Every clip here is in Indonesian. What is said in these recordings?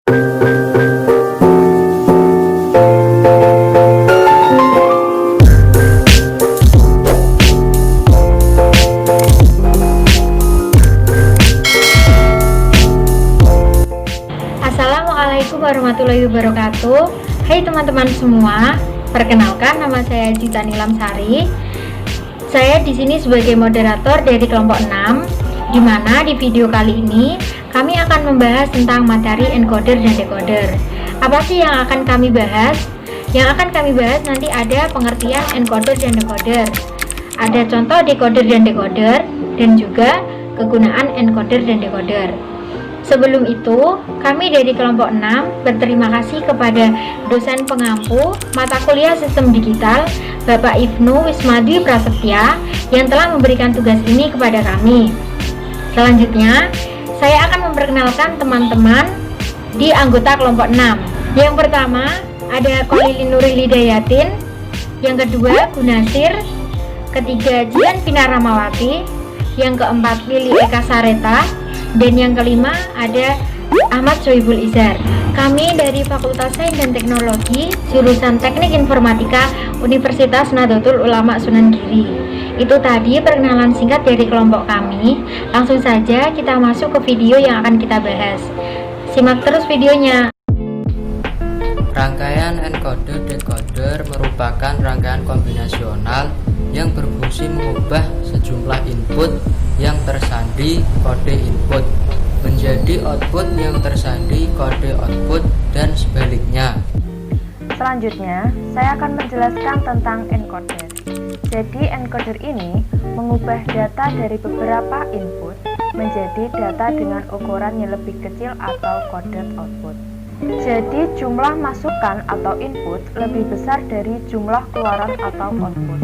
Assalamualaikum warahmatullahi wabarakatuh. Hai teman-teman semua, perkenalkan nama saya Dita Nilam Sari. Saya di sini sebagai moderator dari kelompok 6, di mana di video kali ini kami akan membahas tentang materi encoder dan decoder. Apa sih yang akan kami bahas? Yang akan kami bahas nanti ada pengertian encoder dan decoder, ada contoh decoder dan decoder, dan juga kegunaan encoder dan decoder. Sebelum itu, kami dari kelompok 6 berterima kasih kepada dosen pengampu mata kuliah Sistem Digital, Bapak Ibnu Wismadwi Prasetya, yang telah memberikan tugas ini kepada kami. Selanjutnya, saya akan memperkenalkan teman-teman di anggota kelompok 6. Yang pertama, ada Kolilin Nuril Hidayatin, yang kedua Gunasir, ketiga Jian Vina Ramawati, yang keempat Lili Eka Sareta, dan yang kelima ada Ahmad Sohibul Izar. Kami dari Fakultas Sains dan Teknologi, jurusan Teknik Informatika, Universitas Nahdlatul Ulama Sunan Giri. Itu tadi perkenalan singkat dari kelompok kami. Langsung saja kita masuk ke video yang akan kita bahas. Simak terus videonya. Rangkaian encoder-decoder merupakan rangkaian kombinasional yang berfungsi mengubah sejumlah input yang tersandi kode input menjadi output yang tersandi kode output dan sebaliknya. Selanjutnya, saya akan menjelaskan tentang encoder. Jadi, encoder ini mengubah data dari beberapa input menjadi data dengan ukuran yang lebih kecil atau coded output. Jadi, jumlah masukan atau input lebih besar dari jumlah keluaran atau output.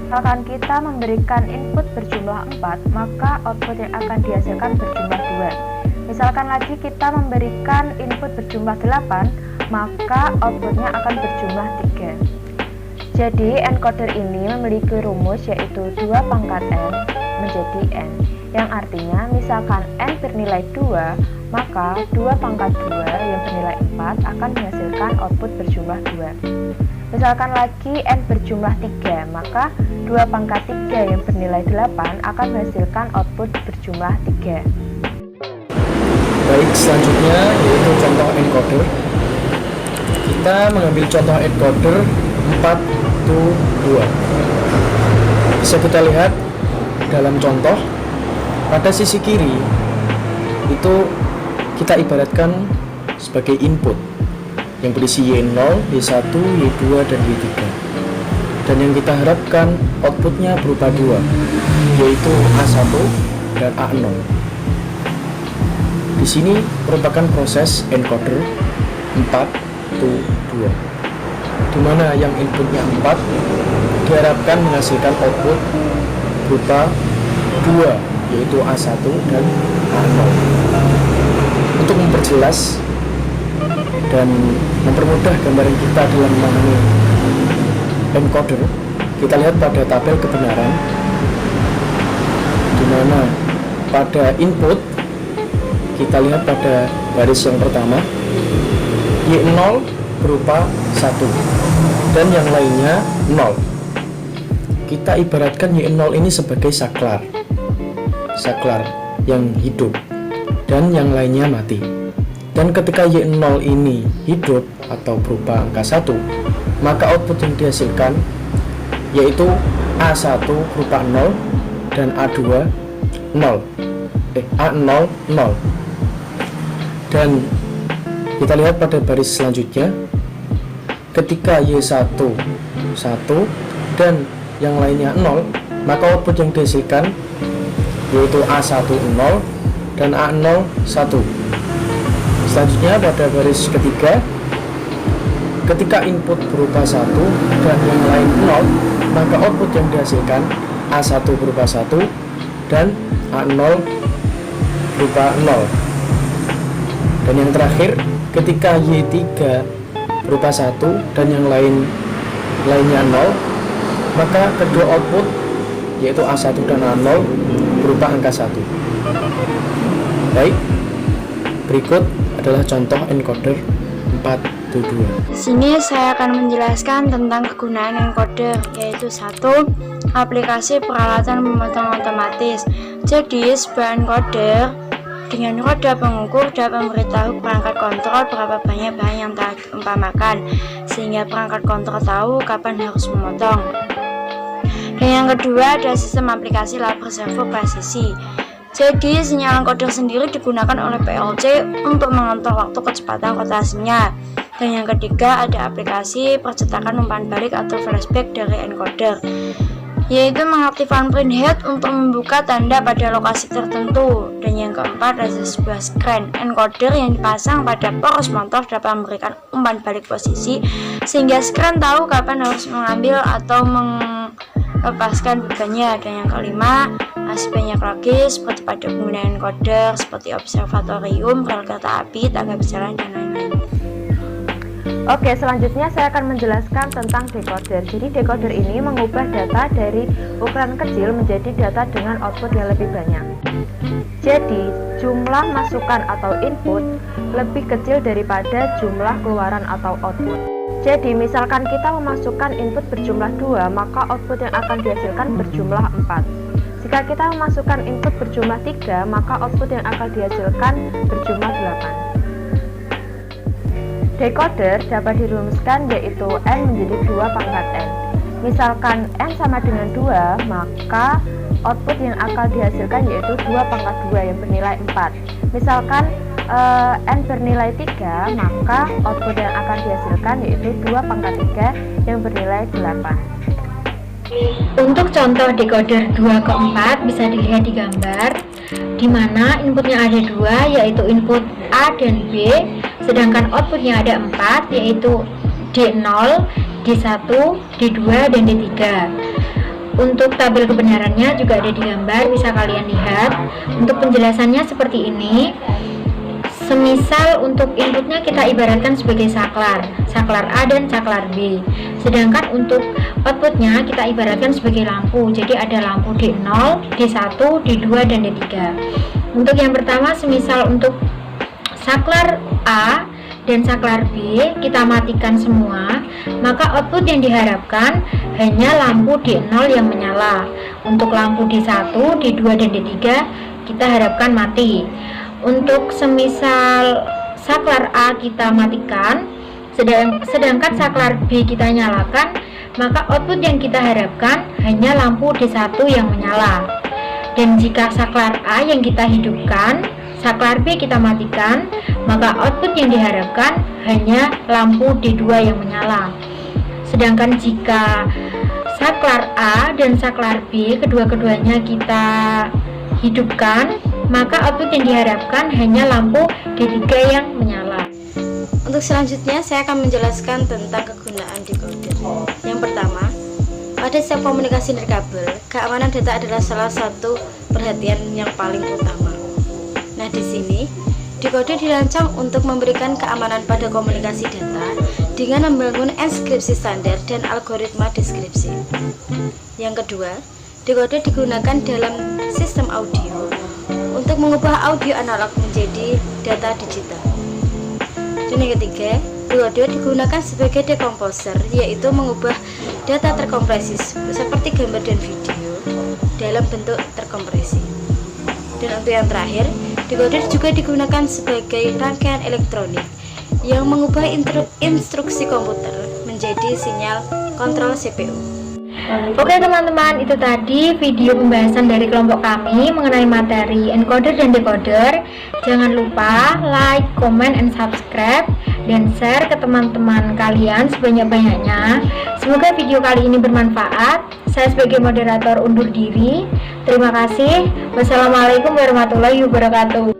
Misalkan kita memberikan input berjumlah 4, maka output yang akan dihasilkan berjumlah 2. Misalkan lagi kita memberikan input berjumlah 8, maka outputnya akan berjumlah 3. Jadi, encoder ini memiliki rumus yaitu 2 pangkat n menjadi n, yang artinya misalkan n bernilai 2, maka 2 pangkat 2 yang bernilai 4 akan menghasilkan output berjumlah 2. Misalkan lagi n berjumlah 3, maka 2 pangkat 3 yang bernilai 8 akan menghasilkan output berjumlah 3. Baik, selanjutnya yaitu contoh encoder. Kita mengambil contoh encoder 4 to 2. Bisa kita lihat dalam contoh, pada sisi kiri itu kita ibaratkan sebagai input yang berisi Y0, Y1, Y2, dan Y3. Dan yang kita harapkan outputnya berupa 2, yaitu A1 dan A0. Di sini merupakan proses encoder 4 to 2, di mana yang inputnya 4 diharapkan menghasilkan output berupa 2, yaitu A1 dan A0. Untuk memperjelas dan mempermudah gambaran kita dalam memahami encoder, kita lihat pada tabel kebenaran, di mana pada input kita lihat pada baris yang pertama Y0 berupa 1 dan yang lainnya 0. Kita ibaratkan Y0 ini sebagai saklar yang hidup dan yang lainnya mati. Dan ketika Y0 ini hidup atau berupa angka 1, maka output yang dihasilkan yaitu A1 berupa 0 dan A2 0. A0 0. Dan kita lihat pada baris selanjutnya, ketika Y1 1 dan yang lainnya 0, maka output yang dihasilkan yaitu A1 0 dan A0 1. Selanjutnya pada baris ketiga, ketika input berupa 1 dan yang lain 0, maka output yang dihasilkan A1 berupa 1 dan A0 berupa 0. Dan yang terakhir, ketika Y3 berupa 1 dan yang lainnya 0, maka kedua output yaitu A1 dan A0 berupa angka 1. Baik, berikut adalah contoh encoder 422. Sini saya akan menjelaskan tentang kegunaan encoder, yaitu 1. Aplikasi peralatan pemotong otomatis. Jadi sebuah encoder dengan roda pengukur dapat memberitahu perangkat kontrol berapa banyak bahan yang telah diumpamakan, sehingga perangkat kontrol tahu kapan harus memotong. Dan yang kedua ada sistem aplikasi lever servo presisi. Jadi sinyal encoder sendiri digunakan oleh PLC untuk mengontrol waktu kecepatan rotasinya. Dan yang ketiga ada aplikasi percetakan umpan balik atau flashback dari encoder, yaitu mengaktifkan printhead untuk membuka tanda pada lokasi tertentu. Dan yang keempat ada sebuah screen encoder yang dipasang pada poros motor dapat memberikan umpan balik posisi, sehingga screen tahu kapan harus mengambil atau melepaskan bebannya. Dan yang kelima, masih banyak lagi seperti pada penggunaan encoder seperti observatorium, rel kereta api, tangga berjalan, dan lain-lain. Oke, selanjutnya saya akan menjelaskan tentang decoder. Jadi decoder ini mengubah data dari ukuran kecil menjadi data dengan output yang lebih banyak. Jadi jumlah masukan atau input lebih kecil daripada jumlah keluaran atau output. Jadi misalkan kita memasukkan input berjumlah 2, maka output yang akan dihasilkan berjumlah 4. Jika kita memasukkan input berjumlah 3, maka output yang akan dihasilkan berjumlah 8. Decoder dapat dirumuskan yaitu N menjadi 2 pangkat N. Misalkan N sama dengan 2, maka output yang akan dihasilkan yaitu 2 pangkat 2 yang bernilai 4. Misalkan N bernilai 3, maka output yang akan dihasilkan yaitu 2 pangkat 3 yang bernilai 8. Untuk contoh decoder 2 ke 4 bisa dilihat di gambar, di mana inputnya ada 2, yaitu input A dan B, sedangkan outputnya ada 4, yaitu D0, D1, D2, dan D3. Untuk tabel kebenarannya juga ada di gambar, bisa kalian lihat. Untuk penjelasannya seperti ini. Semisal untuk inputnya kita ibaratkan sebagai saklar A dan saklar B. Sedangkan untuk outputnya kita ibaratkan sebagai lampu. Jadi ada lampu D0, D1, D2, dan D3. Untuk yang pertama, semisal untuk saklar A dan saklar B kita matikan semua, maka output yang diharapkan hanya lampu D0 yang menyala. Untuk lampu D1, D2, dan D3 kita harapkan mati. Untuk semisal saklar A kita matikan, sedangkan saklar B kita nyalakan, maka output yang kita harapkan hanya lampu D1 yang menyala. Dan jika saklar A yang kita hidupkan, saklar B kita matikan, maka output yang diharapkan hanya lampu D2 yang menyala. Sedangkan jika saklar A dan saklar B kedua-keduanya kita hidupkan, maka output yang diharapkan hanya lampu D3 yang menyala. Untuk selanjutnya saya akan menjelaskan tentang kegunaan decoder. Yang pertama, pada setiap komunikasi nirkabel, keamanan data adalah salah satu perhatian yang paling utama. Nah, di sini decoder dirancang untuk memberikan keamanan pada komunikasi data dengan membangun enskripsi standar dan algoritma deskripsi. Yang kedua, decoder digunakan dalam sistem audio untuk mengubah audio analog menjadi data digital. Dan yang ketiga, decoder digunakan sebagai dekomposer, yaitu mengubah data terkompresi seperti gambar dan video dalam bentuk terkompresi. Dan untuk yang terakhir, decoder juga digunakan sebagai rangkaian elektronik yang mengubah instruksi komputer menjadi sinyal kontrol CPU. Oke teman-teman, itu tadi video pembahasan dari kelompok kami mengenai materi encoder dan decoder. Jangan lupa like, comment, and subscribe, dan share ke teman-teman kalian sebanyak-banyaknya. Semoga video kali ini bermanfaat. Saya sebagai moderator undur diri. Terima kasih. Wassalamualaikum warahmatullahi wabarakatuh.